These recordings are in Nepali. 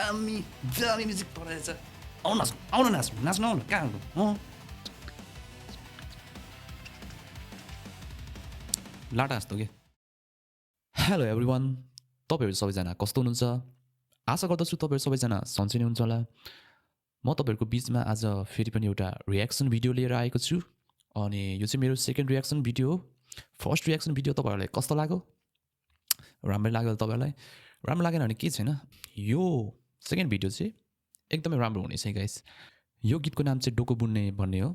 दामी म्युजिक परेछ आउन नाच्नु आउन कहाँ लाटा जस्तो के हेलो एभ्रिवान तपाईँहरू सबैजना कस्तो हुनुहुन्छ आशा गर्दछु तपाईँहरू सबैजना सन्चै नै हुन्छ होला म तपाईँहरूको बिचमा आज फेरि पनि एउटा रियाक्सन भिडियो लिएर आएको छु अनि यो चाहिँ मेरो सेकेन्ड रियाक्सन भिडियो हो फर्स्ट रियाक्सन भिडियो तपाईँहरूलाई कस्तो लाग्यो राम्रै लाग्यो तपाईँहरूलाई राम्रो लागेन भने के छैन यो सेकेन्ड भिडियो चाहिँ एकदमै राम्रो हुनेछ गाइस यो गीतको नाम चाहिँ डोको बुन्ने भन्ने हो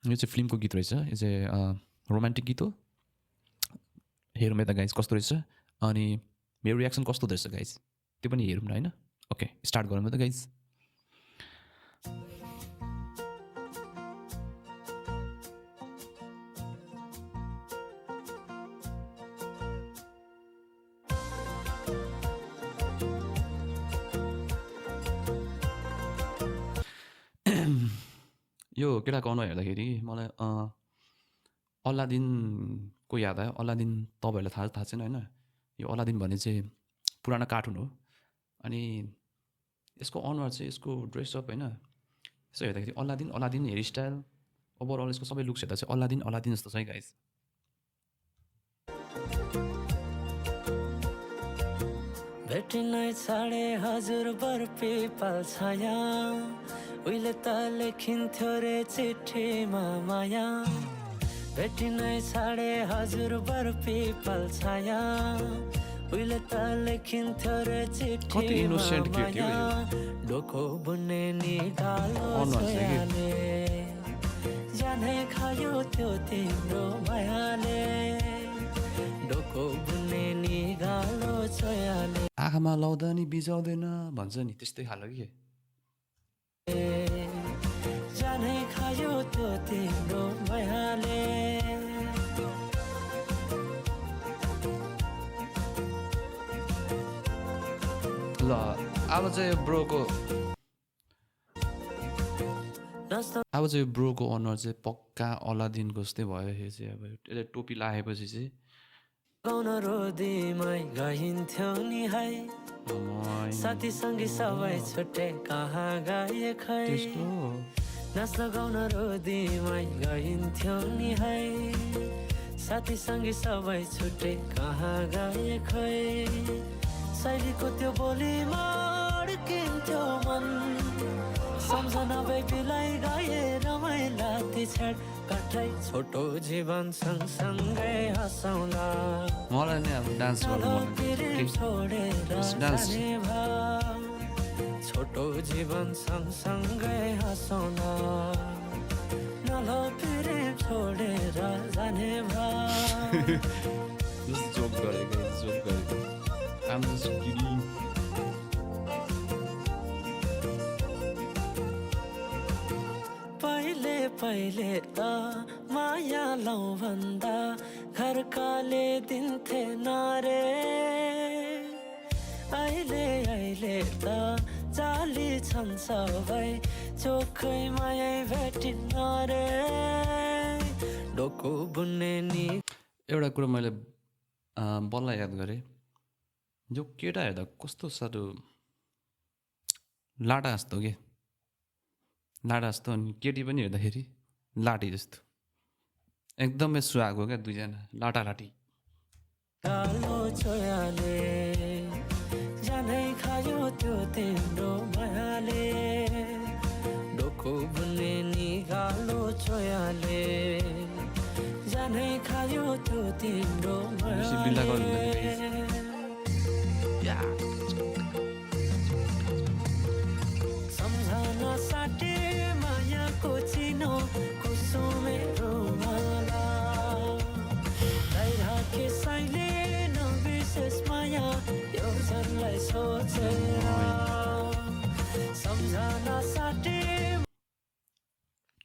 यो चाहिँ फिल्मको गीत रहेछ यो चाहिँ रोमान्टिक गीत हो हेरौँ यता गाइस कस्तो रहेछ अनि मेरो रियाक्सन कस्तो रहेछ गाइस त्यो पनि हेरौँ न होइन ओके स्टार्ट गरौँ त गाइस यो केटाको अनुहार हेर्दाखेरि मलाई अलादिनको याद आयो अलादिन तपाईँहरूलाई थाहा छैन होइन यो अलादिन भन्ने चाहिँ पुरानो कार्टुन हो अनि यसको अनुहार चाहिँ यसको ड्रेसअप होइन यसो हेर्दाखेरि अलादिन हेयरस्टाइल ओभरअल यसको सबै लुक्स हेर्दा चाहिँ अलादिन जस्तो छ है गाइस भेटिनै छाडे हजुर बर पिपल छाया उहिले त लेखिन्थ्यो रे चिठीमा माया भेटिनै छाडे हजुर बर पिपल छाया उहिले त लेखिन्थ्यो रे चिठीमा माया डोको बुन्ने निकालो छोयाले जाने खायो त्यो तिम्रो मायाले डोको बुन्ने निकालो छोयाले आँखामा लाउँदा नि बिजाउँदैन भन्छ नि त्यस्तै खालको के जाने खायो त्यो तिम्रो मायाले ल अब चाहिँ यो ब्रोको अनुहार चाहिँ पक्का अलादिनको जस्तै भयो यो चाहिँ अब यसले टोपी लगाएपछि चाहिँ गाउन रोदीमै गइन्थ्यो नि है साथी सङ्गी सबै छुट्टे कहाँ गए खै नाच्न गाउन रोदीमै गइन्थ्यो नि है साथी सङ्गी सबै छुट्टे कहाँ गए खै शैलीको त्यो बोलीमा अड्किन्थ्यो मन सम्झना बेबीलाई गाए रमाइला ती छेड कठै छोटो जीवन सँगसँगै हँसाउला मलाई नि अब डान्स छोटो जीवन सँगसँगै हँसाउला नल पिरे छोडेर जाने भा जोक गरेको I'm just kidding. पहिले त माया लौ भन्दा घरकाले दिन्थे नारे अहिले त जाली छन् सबै चोखै माया भेटिन्न रे डोको बुन्ने नि एउटा कुरा मैले बल्ल याद गरेँ जो केटा हेर्दा कस्तो साह्रो लाटा जस्तो के लाटा जस्तो अनि केटी पनि हेर्दाखेरि लाटी जस्तो एकदमै सुहाएको क्या दुईजना लाटी कालो छोयाले जानै खायो त्यो तिम्रो मायाले डोको बुन्ने निगालो छोयाले जानै खायो त्यो तिम्रो मायाले सम्झना साटे मायाको चिनो कुसुमे रोमाला राखे साइले नविशेष माया यो जनलाई सोचेर सम्झना साटे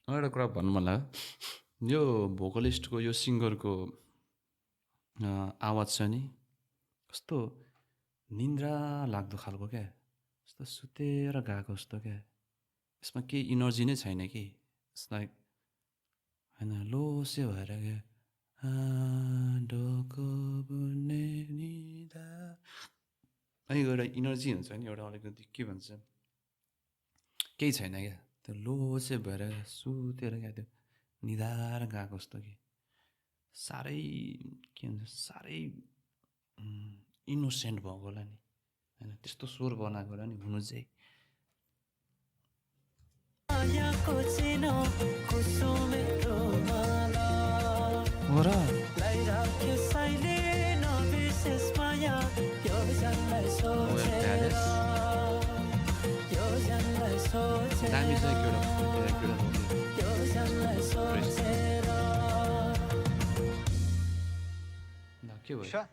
एउटा कुरा भन्नु मन लाग्यो यो भोकलिस्टको यो सिङ्गरको आवाज छ नि कस्तो निन्द्रा लाग्दो खालको क्या यस्तो सुतेर गएको जस्तो क्या यसमा केही इनर्जी नै छैन कि लाइक होइन लोसे भएर क्या डोको बुन्ने निदा अनि एउटा इनर्जी हुन्छ नि एउटा अलिकति के भन्छ केही छैन क्या त्यो लो चाहिँ भएर सुतेर क्या त्यो निधार गएको जस्तो कि साह्रै के भन्छ साह्रै इनोसेन्ट भएको होला नि होइन त्यस्तो स्वर बनाएको होला नि हुनु चाहिँ मायाको चिनो कुसुमेको माला हो र लगाइराख्यो साइले नबिर्सेस् माया यो जनलाई सोचेर यो जनलाई सोचेर दामी छ केटा यो जनलाई सोचेर के भयो Sure.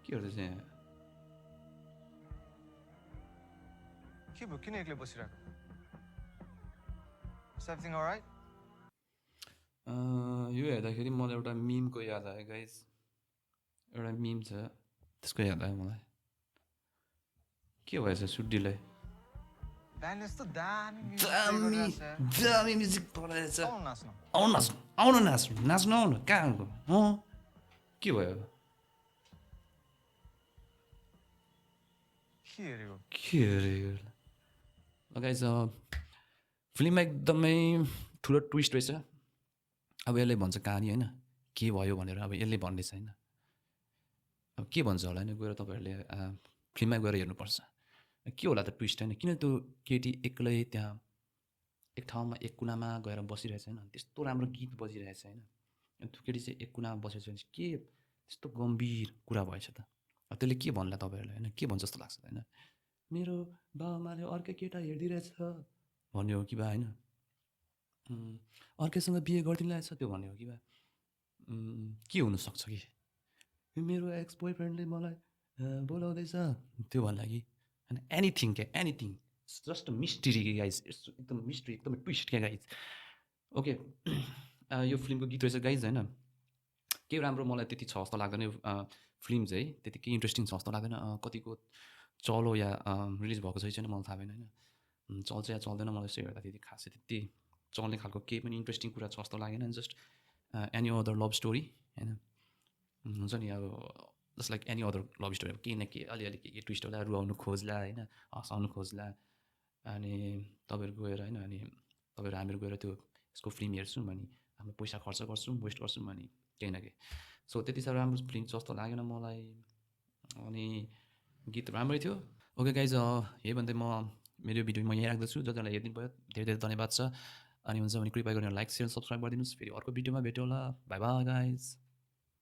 के गर्दैछ यहाँ के भयो किन एक्लै बसिरहेको Is everything all right? यो हेर्दाखेरि मलाई एउटा मिमको याद आयो गाइज एउटा मिम छ त्यसको याद आयो मलाई के भएछ सुड्डीलाई Band यस्तो दामी music play दामी गरिरहेछ। दामी म्युजिक पढाएछ आउनु नाच्नु। आउनु नाच्नु आउनु नाच्नु नाच्नु आउनु कहाँ आउनु के भयो के हेरेको? के अरे गाइज फिल्ममा एकदमै ठुलो ट्विस्ट रहेछ अब यसले भन्छ कहानी होइन के भयो भनेर अब यसले भन्दैछ होइन अब के भन्छ होला नि गएर तपाईँहरूले फिल्ममा गएर हेर्नुपर्छ के होला त ट्विस्ट होइन किन त्यो केटी एक्लै त्यहाँ एक ठाउँमा एक कुनामा गएर बसिरहेछ होइन त्यस्तो राम्रो गीत बजिरहेछ होइन त्यो केटी चाहिँ एक कुनामा बसेछ भने के त्यस्तो गम्भीर कुरा भएछ त त्यसले के भन्ला तपाईँहरूलाई होइन के भन्छ जस्तो लाग्छ होइन मेरो बाबामाले अर्कै केटा हेरिदिरहेछ भन्ने हो कि बा होइन अर्कैसँग बिहे गरिदिनु लागेछ त्यो भन्ने हो कि बा के हुनसक्छ कि मेरो एक्स बोयफ्रेन्डले मलाई बोलाउँदैछ त्यो भन्ला कि होइन एनिथिङ क्या एनिथिङ जस्ट मिस्ट्री के गाइज एकदम मिस्ट्री एकदम ट्विस्ट क्या गाइज ओके यो फिल्मको गीत रहेछ गाइज होइन केही राम्रो मलाई त्यति छ जस्तो लाग्दैन यो फिल्म चाहिँ त्यति केही इन्ट्रेस्टिङ छ जस्तो लाग्दैन कतिको चलो या रिलिज भएको छ छैन मलाई थाहा भएन होइन चल्छ या चल्दैन मलाई यसो हेर्दा त्यति खासै त्यति चल्ने खालको केही पनि इन्ट्रेस्टिङ कुरा छ जस्तो लागेन just any other love story होइन हुन्छ नि अब just like any other love story केही न केही अलिअलि के ट्विस्ट होला रुवाउनु खोज्ला होइन हँसाउनु खोज्ला अनि तपाईँहरू गएर होइन अनि तपाईँहरू हामीहरू गएर त्यो यसको फिल्म हेर्छौँ अनि हाम्रो पैसा खर्च गर्छौँ वेस्ट गर्छौँ अनि केही न केही सो त्यति साह्रो राम्रो फिल्म जस्तो लागेन मलाई अनि गीत राम्रै थियो ओके गाइज यही भन्दै म मेरो भिडियो म यहीँ राख्दछु जतिलाई हेरिदिनु भयो धेरै धेरै धन्यवाद छ अनि हुन्छ भने कृपया गरेर लाइक सेयर सब्सक्राइब गरिदिनुहोस् फेरि अर्को भिडियोमा भेट्यो होला बाई बाई गाइज